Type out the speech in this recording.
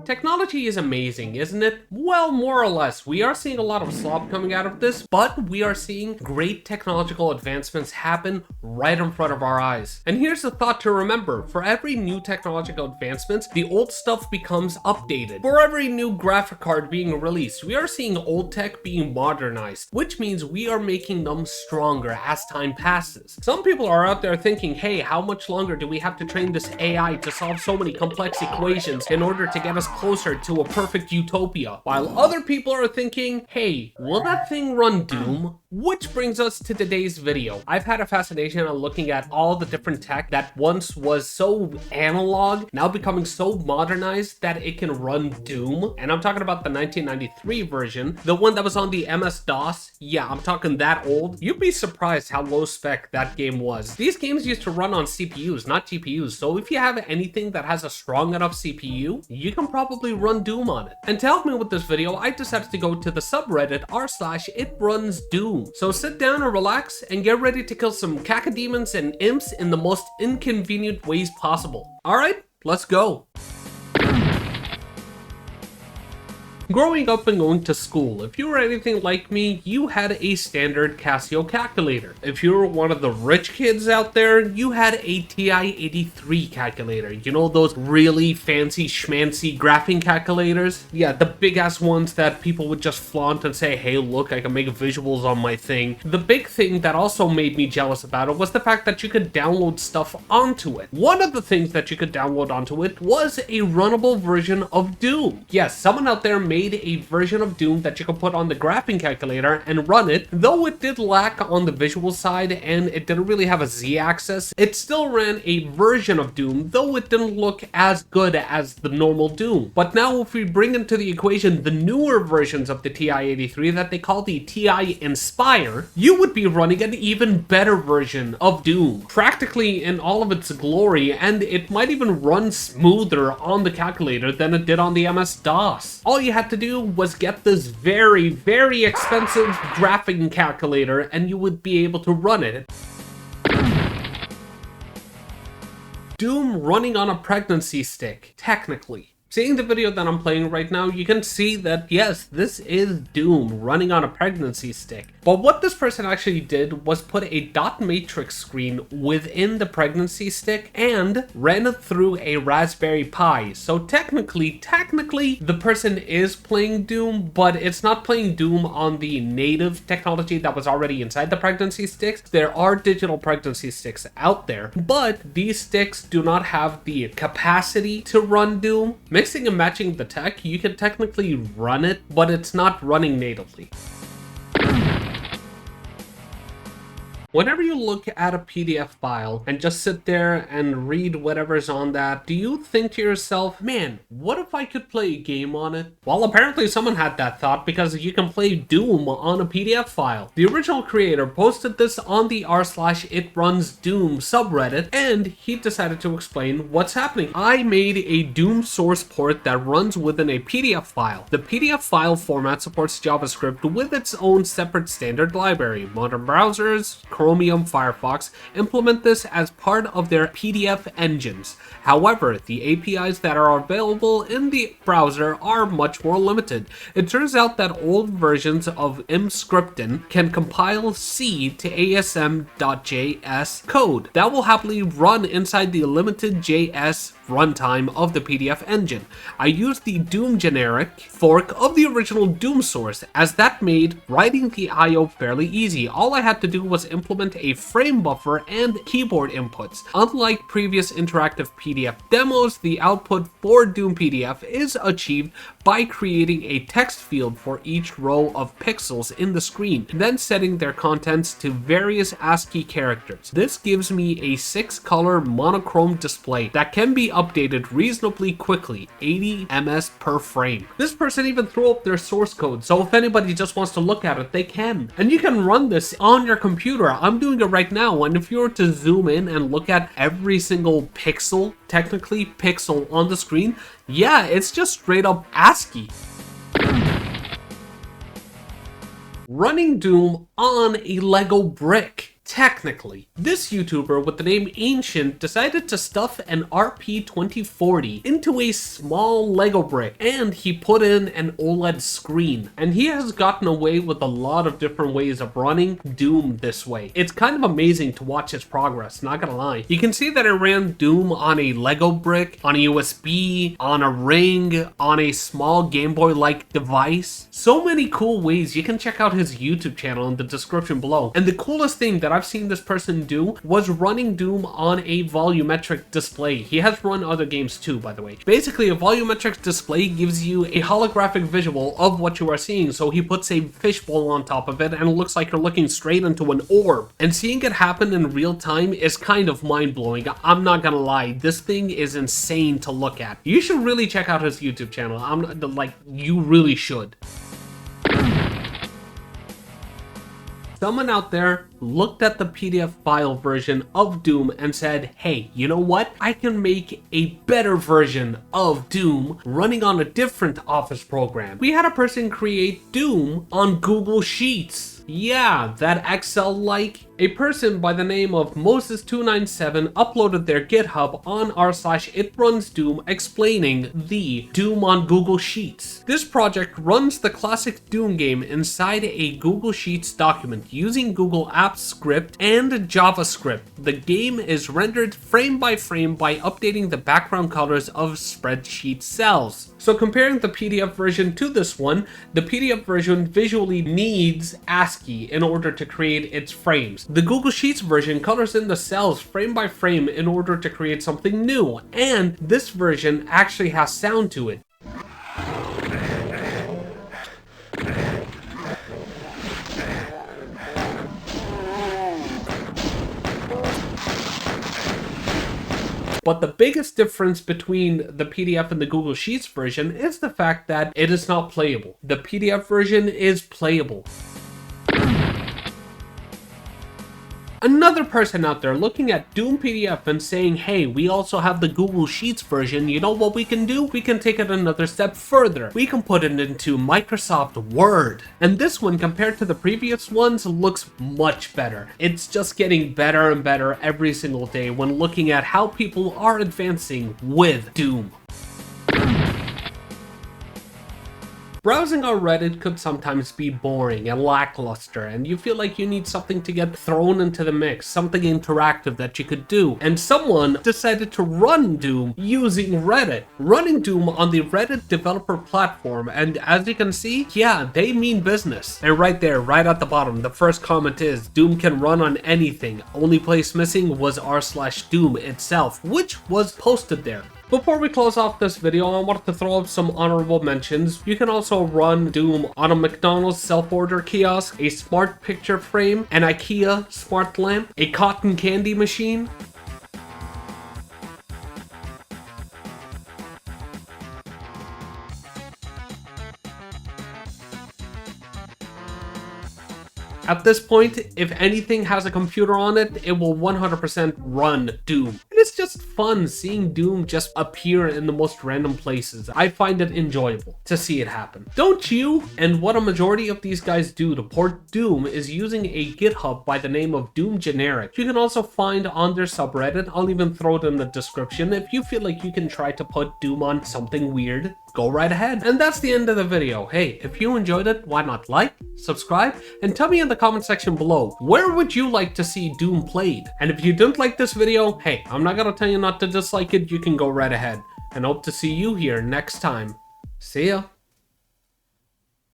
Technology is amazing, isn't it? Well, more or less. We are seeing a lot of slop coming out of this, but we are seeing great technological advancements happen right in front of our eyes. And here's the thought to remember. For every new technological advancement, the old stuff becomes updated. For every new graphic card being released, we are seeing old tech being modernized, which means we are making them stronger as time passes. Some people are out there thinking, hey, how much longer do we have to train this AI to solve so many complex equations in order to get us closer to a perfect utopia? While other people are thinking, hey, will that thing run Doom? Which brings us to today's video. I've had a fascination on looking at all the different tech that once was so analog, now becoming so modernized that it can run Doom. And I'm talking about the 1993 version, the one that was on the MS-DOS. Yeah, I'm talking that old. You'd be surprised how low spec that game was. These games used to run on CPUs, not GPUs, so if you have anything that has a strong enough CPU, you can probably run Doom on it. And to help me with this video, I decided to go to the subreddit r/itrunsdoom. So sit down and relax and get ready to kill some cacodemons and imps in the most inconvenient ways possible. Alright, let's go. Growing up and going to school, if you were anything like me, you had a standard Casio calculator. If you were one of the rich kids out there, you had a TI-83 calculator. You know those really fancy schmancy graphing calculators? Yeah, the big ass ones that people would just flaunt and say, hey look, I can make visuals on my thing. The big thing that also made me jealous about it was the fact that you could download stuff onto it. One of the things that you could download onto it was a runnable version of Doom. Yes, someone out there made a version of Doom that you could put on the graphing calculator and run it. Though it did lack on the visual side and it didn't really have a Z-axis, it still ran a version of Doom, though it didn't look as good as the normal Doom. But now if we bring into the equation the newer versions of the TI-83 that they call the TI Inspire, you would be running an even better version of Doom, practically in all of its glory, and it might even run smoother on the calculator than it did on the MS-DOS. All you had to do was get this very, very expensive graphing calculator and you would be able to run it. Doom running on a pregnancy stick, technically. Seeing the video that I'm playing right now, you can see that yes, this is Doom running on a pregnancy stick. But what this person actually did was put a dot matrix screen within the pregnancy stick and ran it through a Raspberry Pi. So technically, the person is playing Doom, but it's not playing Doom on the native technology that was already inside the pregnancy sticks. There are digital pregnancy sticks out there, but these sticks do not have the capacity to run Doom. Mixing and matching the tech, you can technically run it, but it's not running natively. Whenever you look at a PDF file and just sit there and read whatever's on that, do you think to yourself, man, what if I could play a game on it? Well, apparently someone had that thought because you can play Doom on a PDF file. The original creator posted this on the r/itrunsdoom subreddit and he decided to explain what's happening. I made a Doom source port that runs within a PDF file. The PDF file format supports JavaScript with its own separate standard library. Modern browsers, Chromium, Firefox implement this as part of their PDF engines. However, the APIs that are available in the browser are much more limited. It turns out that old versions of Emscripten can compile C to ASM.js code that will happily run inside the limited JS runtime of the PDF engine. I used the Doom generic fork of the original Doom source, as that made writing the IO fairly easy. All I had to do was implement a frame buffer and keyboard inputs. Unlike previous interactive PDF demos, the output for Doom PDF is achieved by creating a text field for each row of pixels in the screen, then setting their contents to various ASCII characters. This gives me a 6-color monochrome display that can be updated reasonably quickly, 80 ms per frame. This person even threw up their source code, so if anybody just wants to look at it, they can. And you can run this on your computer. I'm doing it right now, and if you were to zoom in and look at every single pixel, technically pixel on the screen, yeah, it's just straight up ASCII. Running Doom on a Lego brick. Technically, this YouTuber with the name Ancient decided to stuff an RP2040 into a small Lego brick, and he put in an OLED screen. And he has gotten away with a lot of different ways of running Doom this way. It's kind of amazing to watch his progress, not gonna lie. You can see that I ran Doom on a Lego brick, on a USB, on a ring, on a small Game Boy-like device. So many cool ways. You can check out his YouTube channel in the description below. And the coolest thing that I've seen this person do was running Doom on a volumetric display. He has run other games too, by the way. Basically, a volumetric display gives you a holographic visual of what you are seeing, so he puts a fishbowl on top of it and it looks like you're looking straight into an orb. And seeing it happen in real time is kind of mind-blowing. I'm not gonna lie, this thing is insane to look at. You should really check out his YouTube channel. You really should. Someone out there looked at the PDF file version of Doom and said, hey, you know what? I can make a better version of Doom running on a different Office program. We had a person create Doom on Google Sheets. Yeah, that Excel-like. A person by the name of Moses297 uploaded their GitHub on r/itrunsdoom explaining the Doom on Google Sheets. This project runs the classic Doom game inside a Google Sheets document using Google Apps script and JavaScript. The game is rendered frame by updating the background colors of spreadsheet cells. So comparing the PDF version to this one, the PDF version visually needs ASCII in order to create its frames. The Google Sheets version colors in the cells frame by frame in order to create something new, and this version actually has sound to it. But the biggest difference between the PDF and the Google Sheets version is the fact that it is not playable. The PDF version is playable. Another person out there looking at Doom PDF and saying, hey, we also have the Google Sheets version. You know what we can do? We can take it another step further. We can put it into Microsoft Word. And this one, compared to the previous ones, looks much better. It's just getting better and better every single day when looking at how people are advancing with Doom. Browsing on Reddit could sometimes be boring and lackluster, and you feel like you need something to get thrown into the mix, something interactive that you could do. And someone decided to run Doom using Reddit, running Doom on the Reddit developer platform, and as you can see, yeah, they mean business. And right there, right at the bottom, the first comment is, Doom can run on anything. Only place missing was r/Doom itself, which was posted there. Before we close off this video, I wanted to throw up some honorable mentions. You can also run Doom on a McDonald's self-order kiosk, a smart picture frame, an IKEA smart lamp, a cotton candy machine, At this point, if anything has a computer on it, it will 100% run Doom. And it's just fun seeing Doom just appear in the most random places. I find it enjoyable to see it happen. Don't you? And what a majority of these guys do to port Doom is using a GitHub by the name of Doom Generic. You can also find on their subreddit. I'll even throw it in the description. If you feel like you can try to put Doom on something weird, go right ahead. And that's the end of the video. Hey, if you enjoyed it, why not like, subscribe, and tell me in the comment section below, where would you like to see Doom played? And if you didn't like this video, hey, I'm not gonna tell you not to dislike it, you can go right ahead. And hope to see you here next time. See ya.